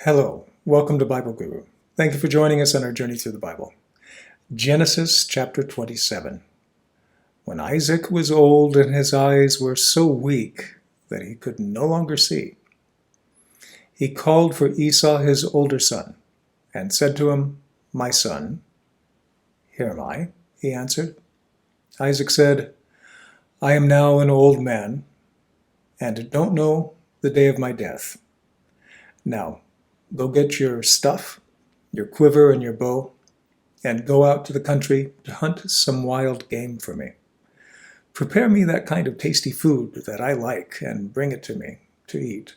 Hello, welcome to Bible Guru. Thank you for joining us on our journey through the Bible. Genesis chapter 27. When Isaac was old and his eyes were so weak that he could no longer see, he called for Esau his older son and said to him, "My son." "Here am I," he answered. Isaac said, "I am now an old man and don't know the day of my death. Now, go get your stuff, your quiver and your bow, and go out to the country to hunt some wild game for me. Prepare me that kind of tasty food that I like and bring it to me to eat,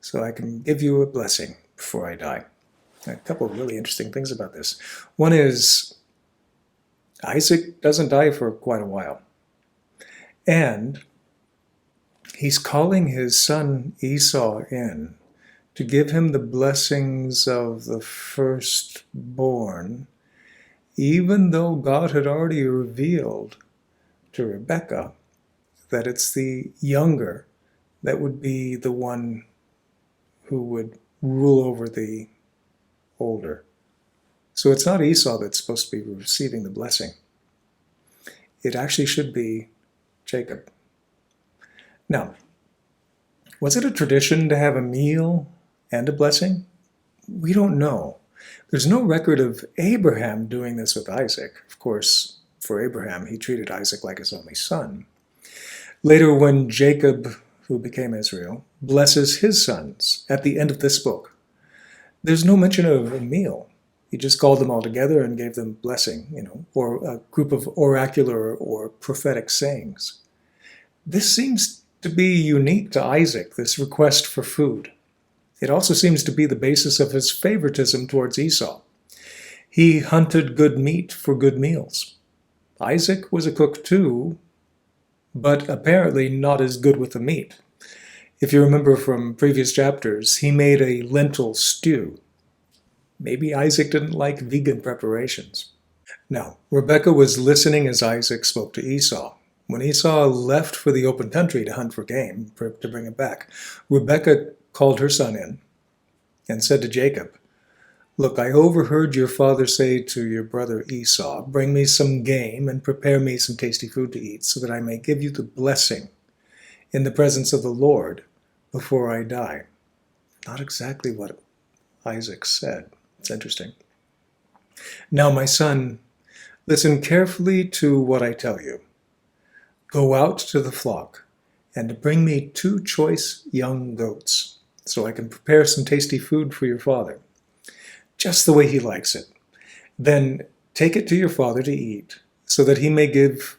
so I can give you a blessing before I die." A couple of really interesting things about this. One is Isaac doesn't die for quite a while. And he's calling his son Esau in to give him the blessings of the firstborn, even though God had already revealed to Rebekah that it's the younger that would be the one who would rule over the older. So it's not Esau that's supposed to be receiving the blessing. It actually should be Jacob. Now, was it a tradition to have a meal and a blessing? We don't know. There's no record of Abraham doing this with Isaac. Of course, for Abraham, he treated Isaac like his only son. Later, when Jacob, who became Israel, blesses his sons at the end of this book, there's no mention of a meal. He just called them all together and gave them blessing, or a group of oracular or prophetic sayings. This seems to be unique to Isaac, this request for food. It also seems to be the basis of his favoritism towards Esau. He hunted good meat for good meals. Isaac was a cook too, but apparently not as good with the meat. If you remember from previous chapters, he made a lentil stew. Maybe Isaac didn't like vegan preparations. Now, Rebekah was listening as Isaac spoke to Esau. When Esau left for the open country to hunt for game, to bring it back, Rebekah called her son in and said to Jacob, "Look, I overheard your father say to your brother Esau, 'Bring me some game and prepare me some tasty food to eat, so that I may give you the blessing in the presence of the Lord before I die.'" Not exactly what Isaac said. It's interesting. "Now, my son, listen carefully to what I tell you. Go out to the flock and bring me 2 choice young goats, so I can prepare some tasty food for your father, just the way he likes it. Then take it to your father to eat, so that he may give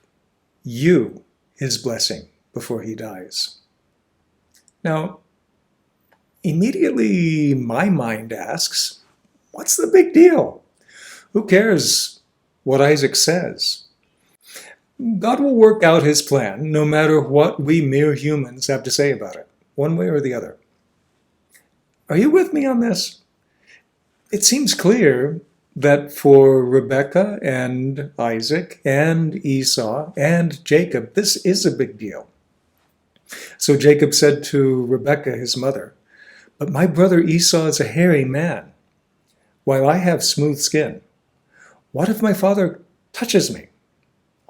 you his blessing before he dies." Now, immediately my mind asks, what's the big deal? Who cares what Isaac says? God will work out his plan no matter what we mere humans have to say about it, one way or the other. Are you with me on this? It seems clear that for Rebekah and Isaac and Esau and Jacob, this is a big deal. So Jacob said to Rebekah, his mother, "But my brother Esau is a hairy man, while I have smooth skin. What if my father touches me?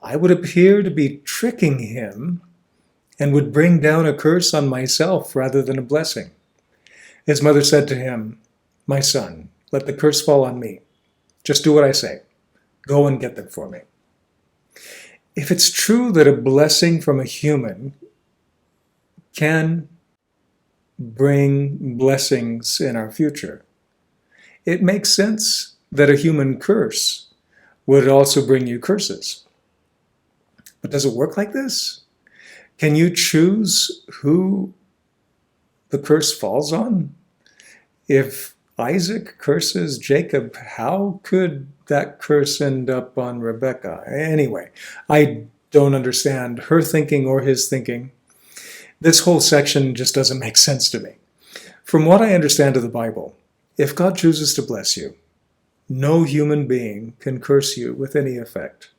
I would appear to be tricking him and would bring down a curse on myself rather than a blessing." His mother said to him, "My son, let the curse fall on me. Just do what I say. Go and get them for me." If it's true that a blessing from a human can bring blessings in our future, it makes sense that a human curse would also bring you curses. But does it work like this? Can you choose who the curse falls on? If Isaac curses Jacob, how could that curse end up on Rebekah? Anyway, I don't understand her thinking or his thinking. This whole section just doesn't make sense to me. From what I understand of the Bible, if God chooses to bless you, no human being can curse you with any effect.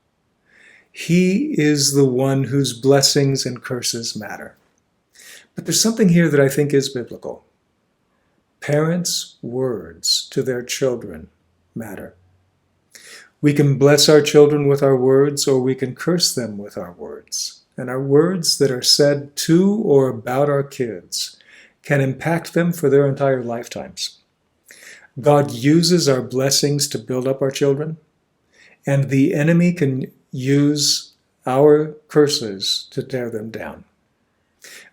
He is the one whose blessings and curses matter. But there's something here that I think is biblical. Parents' words to their children matter. We can bless our children with our words, or we can curse them with our words. And our words that are said to or about our kids can impact them for their entire lifetimes. God uses our blessings to build up our children, and the enemy can use our curses to tear them down.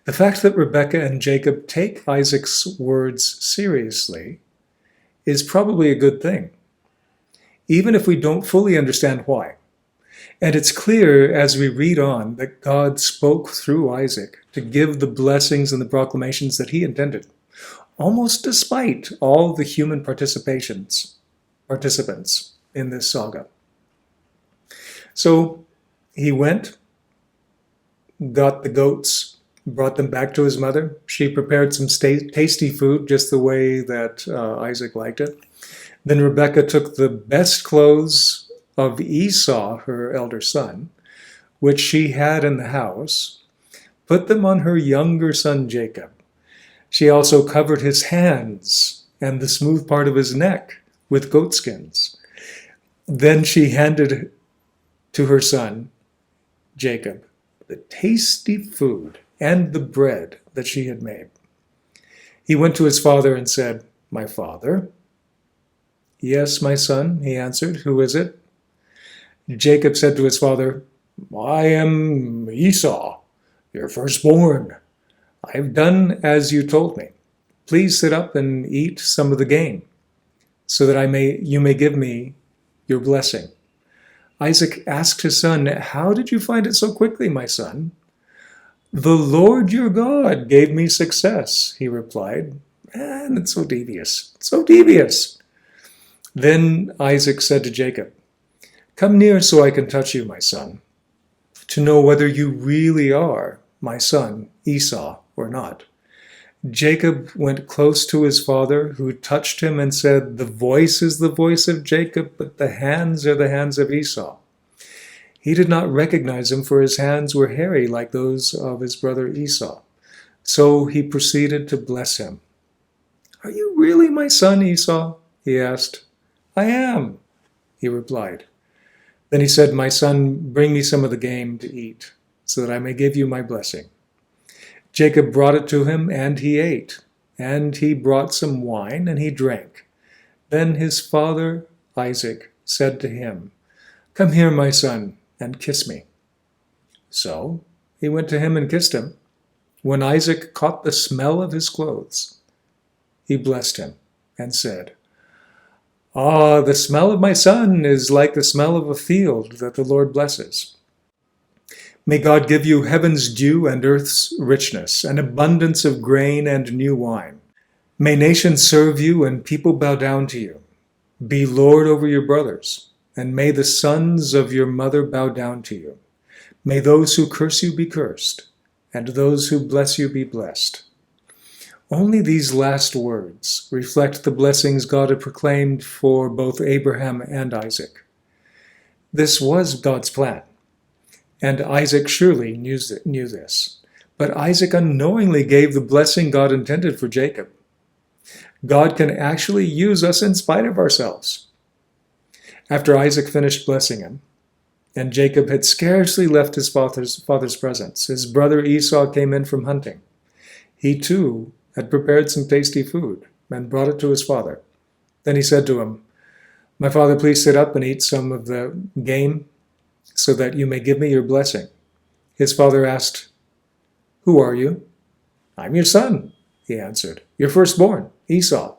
The fact that Rebekah and Jacob take Isaac's words seriously is probably a good thing, even if we don't fully understand why. And it's clear as we read on that God spoke through Isaac to give the blessings and the proclamations that he intended, almost despite all the human participants in this saga. So he went, got the goats, brought them back to his mother. She prepared some tasty food just the way that Isaac liked it. Then Rebekah took the best clothes of Esau, her elder son, which she had in the house, put them on her younger son Jacob. She also covered his hands and the smooth part of his neck with goatskins. Then she handed to her son Jacob the tasty food and the bread that she had made. He went to his father and said, "My father?" "Yes, my son," he answered. "Who is it?" Jacob said to his father, "I am Esau, your firstborn. I have done as you told me. Please sit up and eat some of the game, so that you may give me your blessing." Isaac asked his son, "How did you find it so quickly, my son?" "The Lord your God gave me success," he replied. "And it's so devious, so devious." Then Isaac said to Jacob, "Come near so I can touch you, my son, to know whether you really are my son Esau or not." Jacob went close to his father, who touched him and said, "The voice is the voice of Jacob, but the hands are the hands of Esau." He did not recognize him, for his hands were hairy like those of his brother Esau. So he proceeded to bless him. "Are you really my son Esau?" he asked. "I am," he replied. Then he said, "My son, bring me some of the game to eat, so that I may give you my blessing." Jacob brought it to him, and he ate. And he brought some wine, and he drank. Then his father Isaac said to him, "Come here, my son, and kiss me." So he went to him and kissed him. When Isaac caught the smell of his clothes, he blessed him and said, "Ah, the smell of my son is like the smell of a field that the Lord blesses." May God give you heaven's dew and earth's richness, an abundance of grain and new wine. May nations serve you and people bow down to you. Be Lord over your brothers, and may the sons of your mother bow down to you. May those who curse you be cursed, and those who bless you be blessed. Only these last words reflect the blessings God had proclaimed for both Abraham and Isaac. This was God's plan, and Isaac surely knew this. But Isaac unknowingly gave the blessing God intended for Jacob. God can actually use us in spite of ourselves. After Isaac finished blessing him, and Jacob had scarcely left his father's presence, his brother Esau came in from hunting. He too had prepared some tasty food and brought it to his father. Then he said to him, "My father, please sit up and eat some of the game, so that you may give me your blessing." His father asked, "Who are you?" "I'm your son," he answered, "your firstborn, Esau."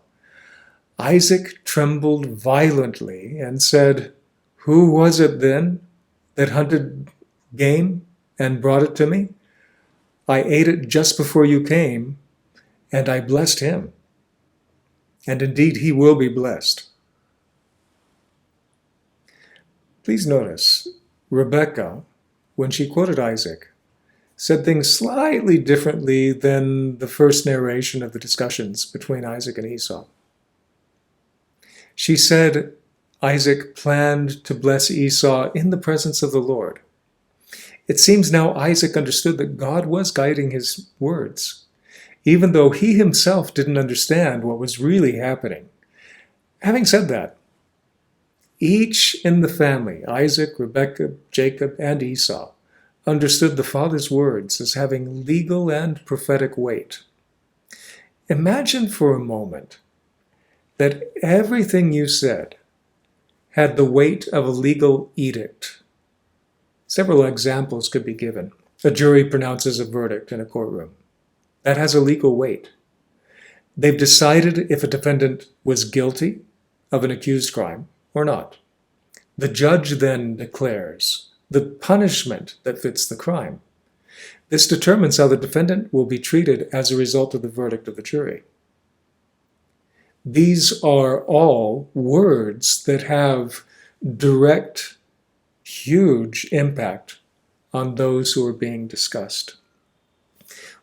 Isaac trembled violently and said, "Who was it then that hunted game and brought it to me? I ate it just before you came, and I blessed him. And indeed, he will be blessed." Please notice, Rebekah, when she quoted Isaac, said things slightly differently than the first narration of the discussions between Isaac and Esau. She said Isaac planned to bless Esau in the presence of the Lord. It seems now Isaac understood that God was guiding his words. even though he himself didn't understand what was really happening. Having said that, each in the family, Isaac, Rebekah, Jacob, and Esau, understood the father's words as having legal and prophetic weight. Imagine for a moment that everything you said had the weight of a legal edict. Several examples could be given. A jury pronounces a verdict in a courtroom. That has a legal weight. They've decided if a defendant was guilty of an accused crime or not. The judge then declares the punishment that fits the crime. This determines how the defendant will be treated as a result of the verdict of the jury. These are all words that have direct, huge impact on those who are being discussed.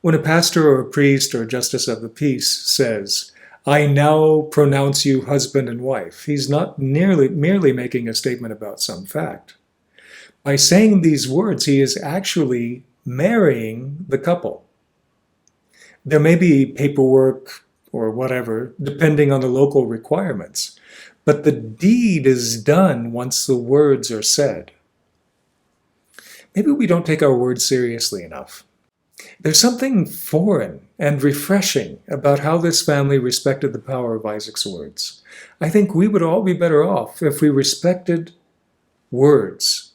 When a pastor or a priest or a justice of the peace says, "I now pronounce you husband and wife," he's not merely making a statement about some fact. By saying these words, he is actually marrying the couple. There may be paperwork or whatever, depending on the local requirements, but the deed is done once the words are said. Maybe we don't take our words seriously enough. There's something foreign and refreshing about how this family respected the power of Isaac's words. I think we would all be better off if we respected words.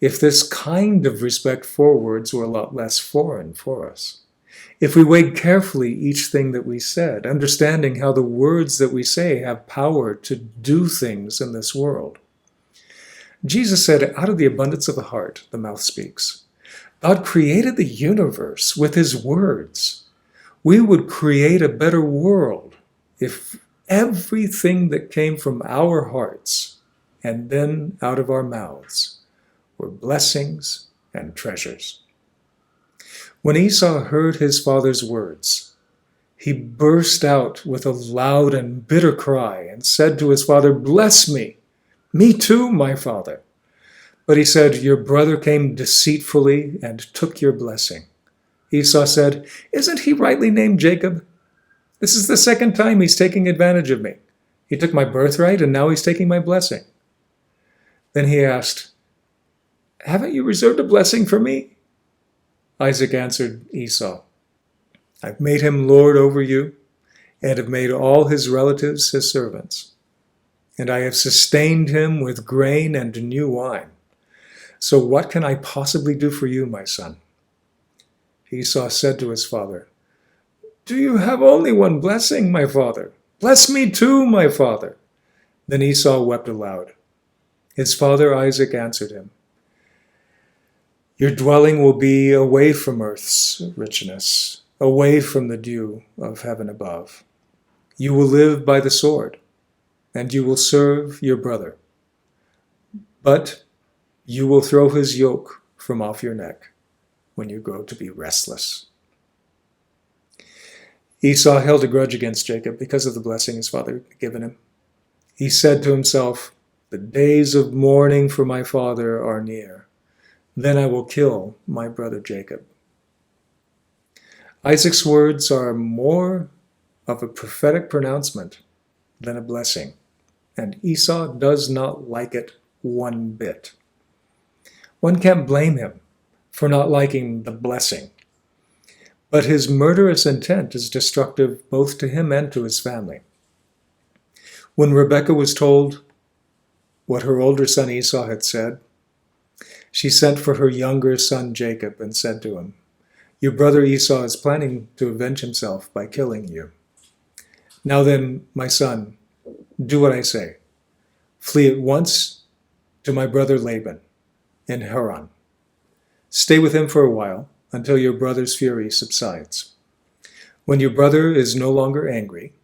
If this kind of respect for words were a lot less foreign for us. If we weighed carefully each thing that we said, understanding how the words that we say have power to do things in this world. Jesus said, out of the abundance of the heart, the mouth speaks. God created the universe with his words. We would create a better world if everything that came from our hearts and then out of our mouths were blessings and treasures. When Esau heard his father's words, he burst out with a loud and bitter cry and said to his father, "Bless me. Me too, my father." But he said, "Your brother came deceitfully and took your blessing." Esau said, "Isn't he rightly named Jacob? This is the second time he's taking advantage of me. He took my birthright and now he's taking my blessing." Then he asked, "Haven't you reserved a blessing for me?" Isaac answered Esau, "I've made him lord over you and have made all his relatives his servants. And I have sustained him with grain and new wine. So what can I possibly do for you, my son?" Esau said to his father, "Do you have only one blessing, my father? Bless me too, my father." Then Esau wept aloud. His father Isaac answered him, "Your dwelling will be away from earth's richness, away from the dew of heaven above. You will live by the sword, and you will serve your brother. But you will throw his yoke from off your neck when you grow to be restless." Esau held a grudge against Jacob because of the blessing his father had given him. He said to himself, "The days of mourning for my father are near. Then I will kill my brother Jacob." Isaac's words are more of a prophetic pronouncement than a blessing, and Esau does not like it one bit. One can't blame him for not liking the blessing, but his murderous intent is destructive both to him and to his family. When Rebekah was told what her older son Esau had said, she sent for her younger son Jacob and said to him, "Your brother Esau is planning to avenge himself by killing you. Now then, my son, do what I say. Flee at once to my brother Laban in Haran. Stay with him for a while until your brother's fury subsides. When your brother is no longer angry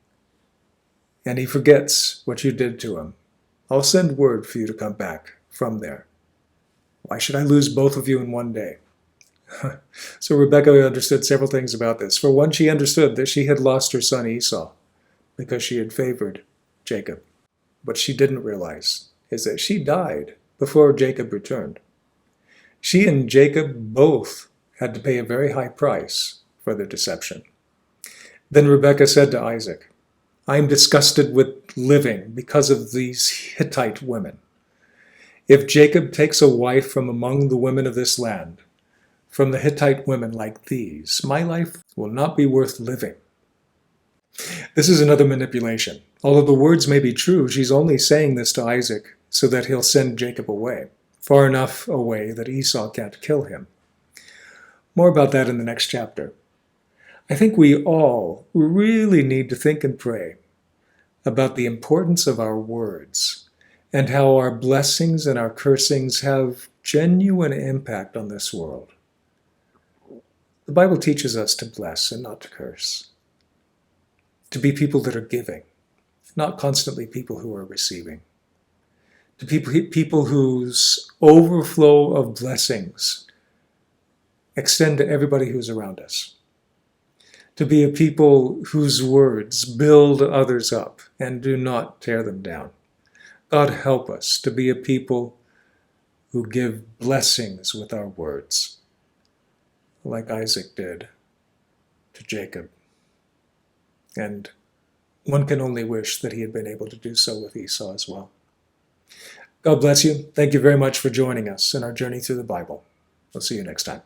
and he forgets what you did to him, I'll send word for you to come back from there. Why should I lose both of you in one day?" So Rebekah understood several things about this. For one, she understood that she had lost her son Esau because she had favored Jacob. What she didn't realize is that she died before Jacob returned. She and Jacob both had to pay a very high price for their deception. Then Rebekah said to Isaac, I am disgusted with living because of these Hittite women. If Jacob takes a wife from among the women of this land, from the Hittite women like these, my life will not be worth living. This is another manipulation. Although the words may be true, she's only saying this to Isaac so that he'll send Jacob away, far enough away that Esau can't kill him. More about that in the next chapter. I think we all really need to think and pray about the importance of our words and how our blessings and our cursings have genuine impact on this world. The Bible teaches us to bless and not to curse, to be people that are giving, not constantly people who are receiving, to be people whose overflow of blessings extend to everybody who's around us, to be a people whose words build others up and do not tear them down. God help us to be a people who give blessings with our words, like Isaac did to Jacob. And one can only wish that he had been able to do so with Esau as well. God bless you. Thank you very much for joining us in our journey through the Bible. We'll see you next time.